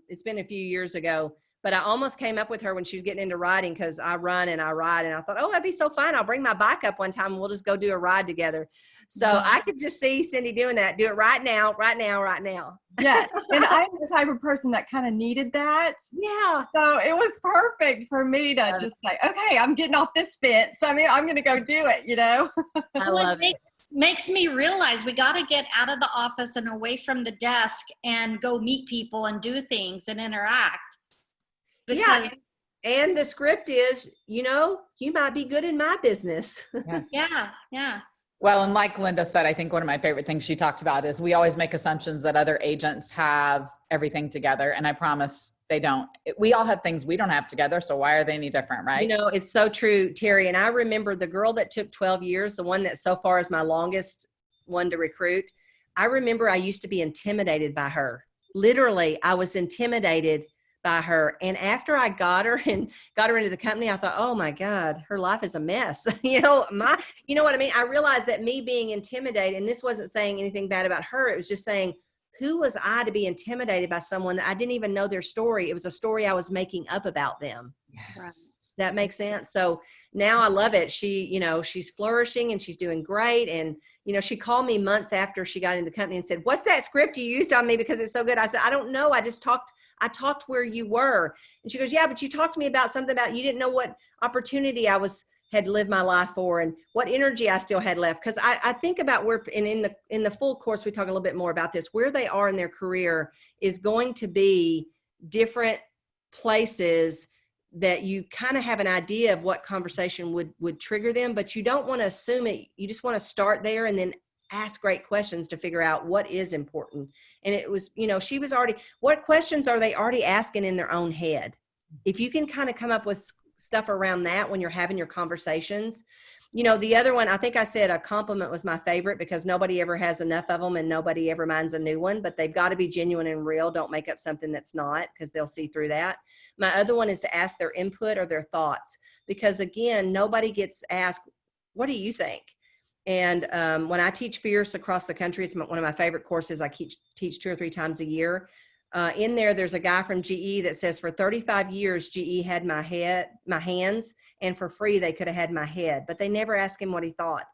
B: It's been a few years ago, but I almost came up with her when she was getting into riding, because I run and I ride, and I thought, oh, that'd be so fun. I'll bring my bike up one time and we'll just go do a ride together. So I could just see Cindy doing that. Do it right now, right now, right now.
E: Yeah. And I'm the type of person that kind of needed that.
B: Yeah.
E: So it was perfect for me to just say, okay, I'm getting off this fence. I mean, I'm going to go do it, you know?
B: I love it.
D: Makes me realize we got to get out of the office and away from the desk and go meet people and do things and interact.
B: Yeah. And the script is, you know, you might be good in my business.
D: Yeah.
A: Well, and like Linda said, I think one of my favorite things she talks about is we always make assumptions that other agents have everything together. And I promise they don't. We all have things we don't have together. So why are they any different, right?
B: You know, it's so true, Terry. And I remember the girl that took 12 years, the one that so far is my longest one to recruit. I remember I used to be intimidated by her. Literally, I was intimidated by her. And after I got her into the company, I thought, oh my God, her life is a mess. you know what I mean? I realized that me being intimidated, and this wasn't saying anything bad about her. It was just saying, who was I to be intimidated by someone that I didn't even know their story? It was a story I was making up about them.
A: Yes.
B: That makes sense. So now I love it. She, you know, she's flourishing and she's doing great. And, you know, she called me months after she got in the company and said, what's that script you used on me? Because it's so good. I said, I don't know. I talked where you were. And she goes, yeah, but you talked to me about something about, you didn't know what opportunity had lived my life for and what energy I still had left. Cause I think about where, and in the full course, we talk a little bit more about this, where they are in their career is going to be different places that you kind of have an idea of what conversation would trigger them, but you don't want to assume it. You just want to start there and then ask great questions to figure out what is important. And it was, you know, she was already, what questions are they already asking in their own head? If you can kind of come up with stuff around that when you're having your conversations. You know, the other one, I think I said a compliment was my favorite because nobody ever has enough of them and nobody ever minds a new one, but they've got to be genuine and real. Don't make up something that's not, because they'll see through that. My other one is to ask their input or their thoughts, because again, nobody gets asked, what do you think? And when I teach Fierce across the country, it's one of my favorite courses. I teach 2 or 3 times a year. In there's a guy from GE that says for 35 years, GE had my hands, and for free, they could have had my head, but they never asked him what he thought.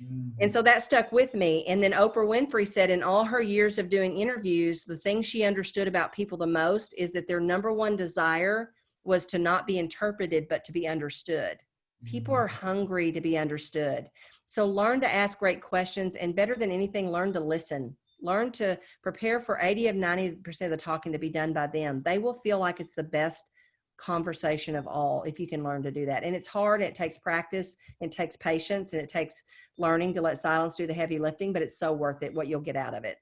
B: Mm-hmm. And so that stuck with me. And then Oprah Winfrey said in all her years of doing interviews, the thing she understood about people the most is that their number one desire was to not be interpreted, but to be understood. Mm-hmm. People are hungry to be understood. So learn to ask great questions, and better than anything, learn to listen. Learn to prepare for 80 of 90% of the talking to be done by them. They will feel like it's the best conversation of all if you can learn to do that. And it's hard. It takes practice. It takes patience. And it takes learning to let silence do the heavy lifting, but it's so worth it, what you'll get out of it.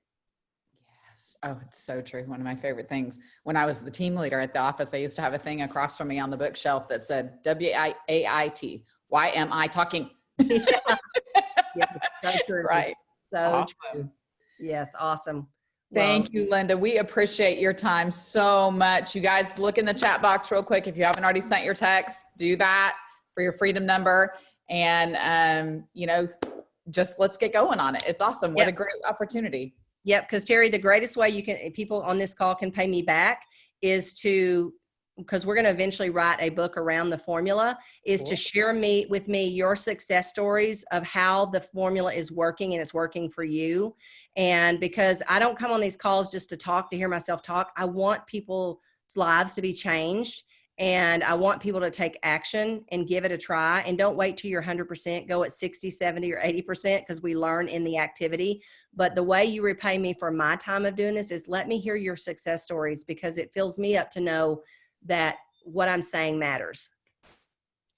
A: Yes. Oh, it's so true. One of my favorite things. When I was the team leader at the office, I used to have a thing across from me on the bookshelf that said WAIT. Why am I talking?
B: Yeah, so true.
A: Right.
B: So
A: awesome.
B: True. Yes. Awesome.
A: Thank you, Linda. We appreciate your time so much. You guys look in the chat box real quick. If you haven't already sent your text, do that for your freedom number. and, just let's get going on it. It's awesome. What
B: Yep.
A: a great opportunity.
B: Yep. Because Terry, the greatest way people on this call can pay me back is because we're going to eventually write a book around the formula, is to share with me your success stories of how the formula is working and it's working for you. And because I don't come on these calls just to hear myself talk, I want people's lives to be changed. And I want people to take action and give it a try. And don't wait till you're 100%, go at 60, 70, or 80%, because we learn in the activity. But the way you repay me for my time of doing this is let me hear your success stories, because it fills me up to know that what I'm saying matters.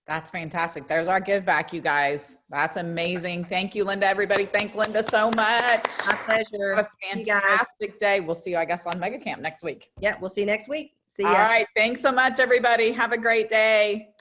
A: That's fantastic. There's our give back, you guys. That's amazing. Thank you, Linda. Everybody, thank Linda so much.
B: My pleasure.
A: Have a fantastic day. We'll see you, I guess, on Mega Camp next week.
B: Yeah, we'll see you next week. See ya.
A: All right. Thanks so much, everybody. Have a great day.